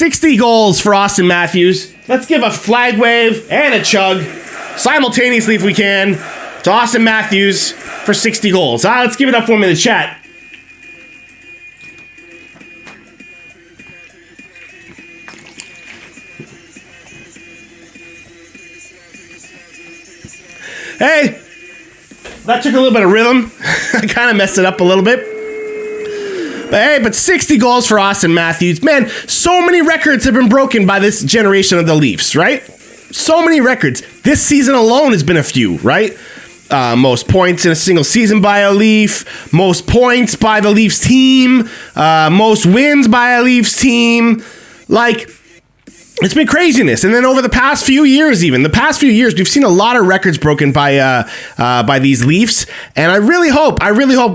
60 goals for Auston Matthews. Let's give a flag wave and a chug simultaneously if we can to Auston Matthews for 60 goals. Let's give it up for him in the chat. Hey, that took a little bit of rhythm. I kind of messed it up a little bit. But 60 goals for Auston Matthews. Man, so many records have been broken by this generation of the Leafs, right? So many records. This season alone has been a few, right? Most points in a single season by a Leaf. Most points by the Leafs team. Most wins by a Leafs team. Like, it's been craziness. And then over the past few years, we've seen a lot of records broken by these Leafs. And I really hope,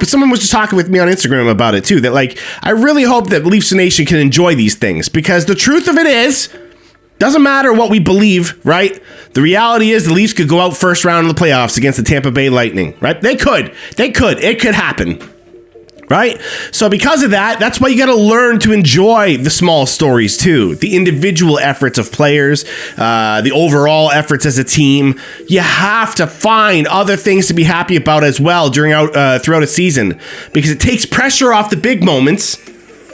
someone was just talking with me on Instagram about it too, that like, I really hope that Leafs Nation can enjoy these things, because the truth of it is, doesn't matter what we believe, right? The reality is the Leafs could go out first round of the playoffs against the Tampa Bay Lightning, right? It could happen. Right? So because of that, that's why you got to learn to enjoy the small stories too. The individual efforts of players, the overall efforts as a team. You have to find other things to be happy about as well throughout a season, because it takes pressure off the big moments,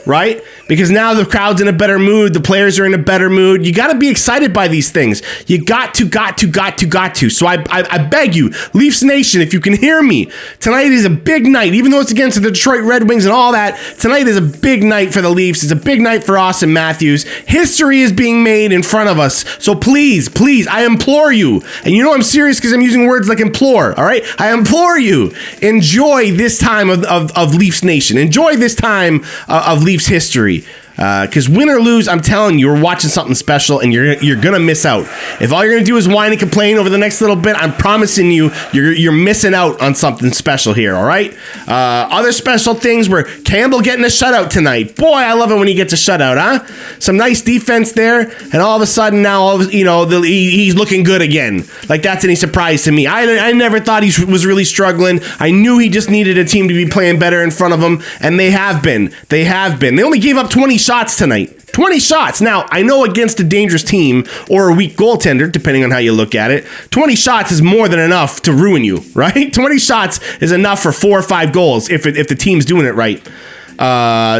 right? Because now the crowd's in a better mood. The players are in a better mood. You got to be excited by these things. You got to. So I beg you, Leafs Nation, if you can hear me, tonight is a big night. Even though it's against the Detroit Red Wings and all that, tonight is a big night for the Leafs. It's a big night for Auston Matthews. History is being made in front of us. So please, I implore you, and you know I'm serious because I'm using words like implore, all right? I implore you, enjoy this time of Leafs Nation. Enjoy this time of Leafs history. Because win or lose, I'm telling you, you're watching something special, and you're gonna miss out. If all you're gonna do is whine and complain over the next little bit, I'm promising you, you're missing out on something special here. All right. Other special things were Campbell getting a shutout tonight. Boy, I love it when he gets a shutout, huh? Some nice defense there, and all of a sudden now, he's looking good again. Like that's any surprise to me. I never thought he was really struggling. I knew he just needed a team to be playing better in front of him, and they have been. They only gave up 20 shots tonight. 20 shots. Now, I know against a dangerous team or a weak goaltender, depending on how you look at it, 20 shots is more than enough to ruin you, right? 20 shots is enough for 4 or 5 goals if the team's doing it right.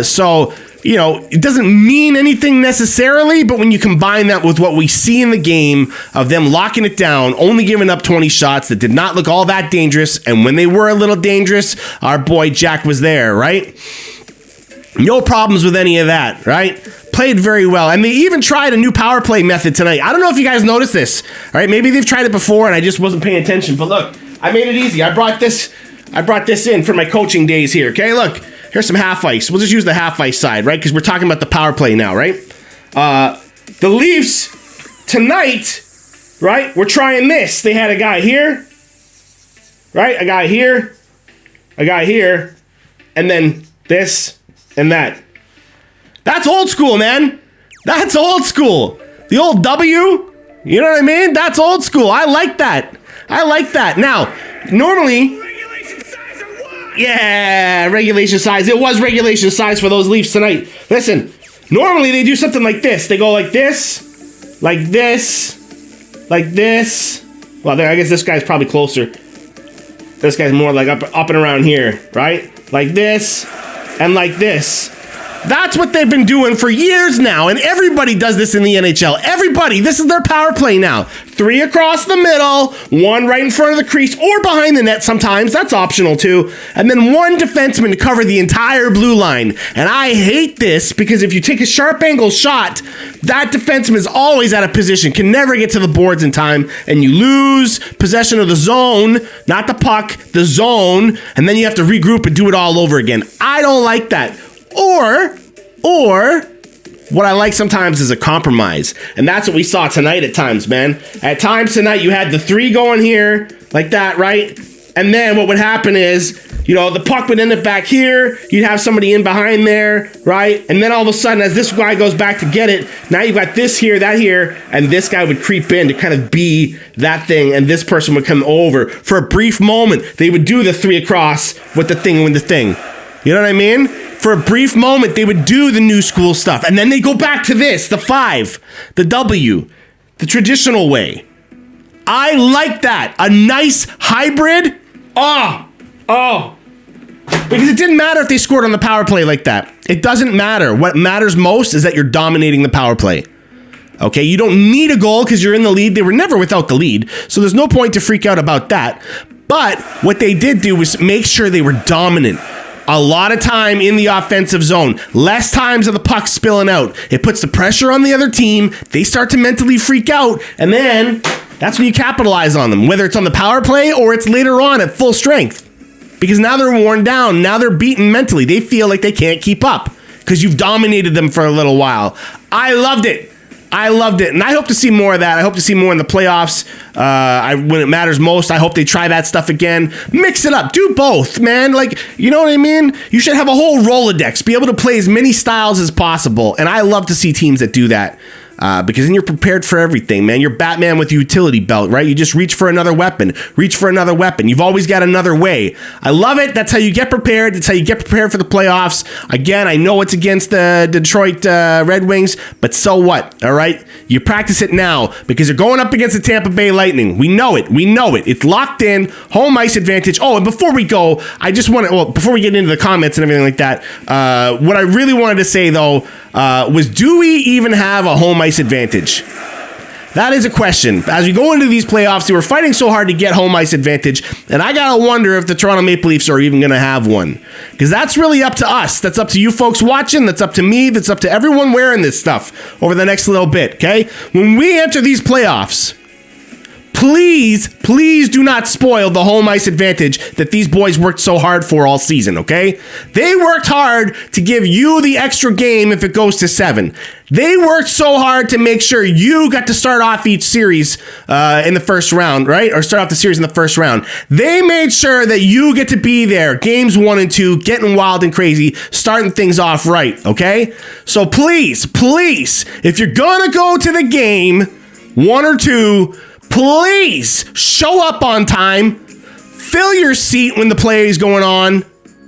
So, it doesn't mean anything necessarily, but when you combine that with what we see in the game of them locking it down, only giving up 20 shots that did not look all that dangerous, and when they were a little dangerous, our boy Jack was there, right? No problems with any of that, right? Played very well. And they even tried a new power play method tonight. I don't know if you guys noticed this, all right? Maybe they've tried it before and I just wasn't paying attention. But look, I made it easy. I brought this in for my coaching days here, okay? Look, here's some half ice. We'll just use the half ice side, right? Because we're talking about the power play now, right? The Leafs tonight, right? We're trying this. They had a guy here, right? A guy here, and then this and that. That's old school, man. That's old school. The old W, you know what I mean? That's old school. I like that. Now, normally, regulation size. It was regulation size for those Leafs tonight. Listen, normally they do something like this. They go like this, like this, like this. Well, I guess this guy's probably closer. This guy's more like up and around here, right? Like this. And like this. That's what they've been doing for years now, and everybody does this in the NHL. Everybody, this is their power play now. 3 across the middle, 1 right in front of the crease or behind the net sometimes. That's optional too. And then 1 defenseman to cover the entire blue line. And I hate this because if you take a sharp angle shot, that defenseman is always out of position, can never get to the boards in time, and you lose possession of the zone, not the puck, the zone, and then you have to regroup and do it all over again. I don't like that. Or what I like sometimes is a compromise. And that's what we saw tonight at times, man. At times tonight, you had the 3 going here, like that, right? And then what would happen is, the puck would end up back here. You'd have somebody in behind there, right? And then all of a sudden, as this guy goes back to get it, now you've got this here, that here, and this guy would creep in to kind of be that thing, and this person would come over. For a brief moment, they would do the 3 across with the thing. You know what I mean? For a brief moment, they would do the new school stuff. And then they go back to this, the 5, the W, the traditional way. I like that. A nice hybrid. Oh. Because it didn't matter if they scored on the power play like that. It doesn't matter. What matters most is that you're dominating the power play. Okay, you don't need a goal because you're in the lead. They were never without the lead, so there's no point to freak out about that. But what they did do was make sure they were dominant. A lot of time in the offensive zone, less times of the puck spilling out. It puts the pressure on the other team. They start to mentally freak out, and then that's when you capitalize on them, whether it's on the power play or it's later on at full strength. Because now they're worn down. Now they're beaten mentally. They feel like they can't keep up because you've dominated them for a little while. I loved it. And I hope to see more of that. I hope to see more in the playoffs. When it matters most, I hope they try that stuff again. Mix it up. Do both, man. Like, you know what I mean? You should have a whole Rolodex. Be able to play as many styles as possible. And I love to see teams that do that. Because then you're prepared for everything, man. You're Batman with a utility belt, right? You just reach for another weapon. You've always got another way. I love it. That's how you get prepared. That's how you get prepared for the playoffs. Again, I know it's against the Detroit Red Wings, but so what, all right? You practice it now because you're going up against the Tampa Bay Lightning. We know it. It's locked in. Home ice advantage. Oh, and before we go, before we get into the comments and everything like that, what I really wanted to say, though, was do we even have a home ice advantage? That is a question. As we go into these playoffs, they were fighting so hard to get home ice advantage, and I gotta wonder if the Toronto Maple Leafs are even gonna have one. Because that's really up to us. That's up to you folks watching. That's up to me. That's up to everyone wearing this stuff over the next little bit, okay? When we enter these playoffs, please do not spoil the home ice advantage that these boys worked so hard for all season, okay? They worked hard to give you the extra game if it goes to 7. They worked so hard to make sure you got to start off each series in the first round, right? Or start off the series in the first round. They made sure that you get to be there, games 1 and 2, getting wild and crazy, starting things off right, okay? So please, if you're gonna go to the game, 1 or 2, please show up on time, fill your seat when the play is going on,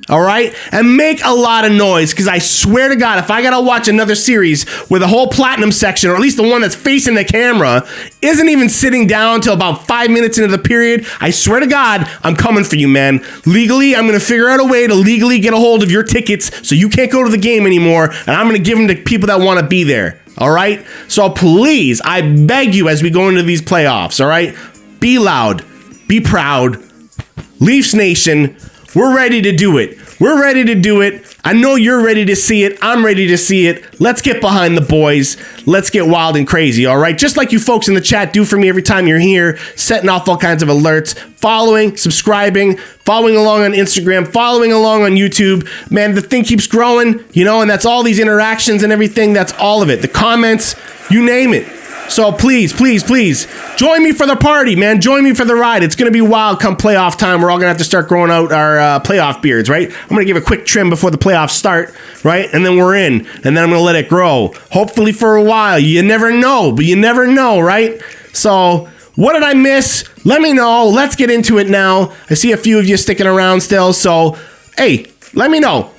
all right? And make a lot of noise, because I swear to God, if I gotta watch another series where the whole platinum section, or at least the one that's facing the camera, isn't even sitting down till about 5 minutes into the period, I swear to God, I'm coming for you, man. Legally, I'm gonna figure out a way to legally get a hold of your tickets so you can't go to the game anymore, and I'm gonna give them to people that wanna be there. All right? So please, I beg you as we go into these playoffs, all right? Be loud. Be proud. Leafs Nation, we're ready to do it. I know you're ready to see it. I'm ready to see it. Let's get behind the boys. Let's get wild and crazy, all right? Just like you folks in the chat do for me every time you're here, setting off all kinds of alerts, following, subscribing, following along on Instagram, following along on YouTube. Man, the thing keeps growing, and that's all these interactions and everything. That's all of it. The comments, you name it. So please, join me for the party, man. Join me for the ride. It's going to be wild come playoff time. We're all going to have to start growing out our playoff beards, right? I'm going to give a quick trim before the playoffs start, right? And then we're in. And then I'm going to let it grow. Hopefully for a while. You never know, but you never know, right? So what did I miss? Let me know. Let's get into it now. I see a few of you sticking around still. So, hey, let me know.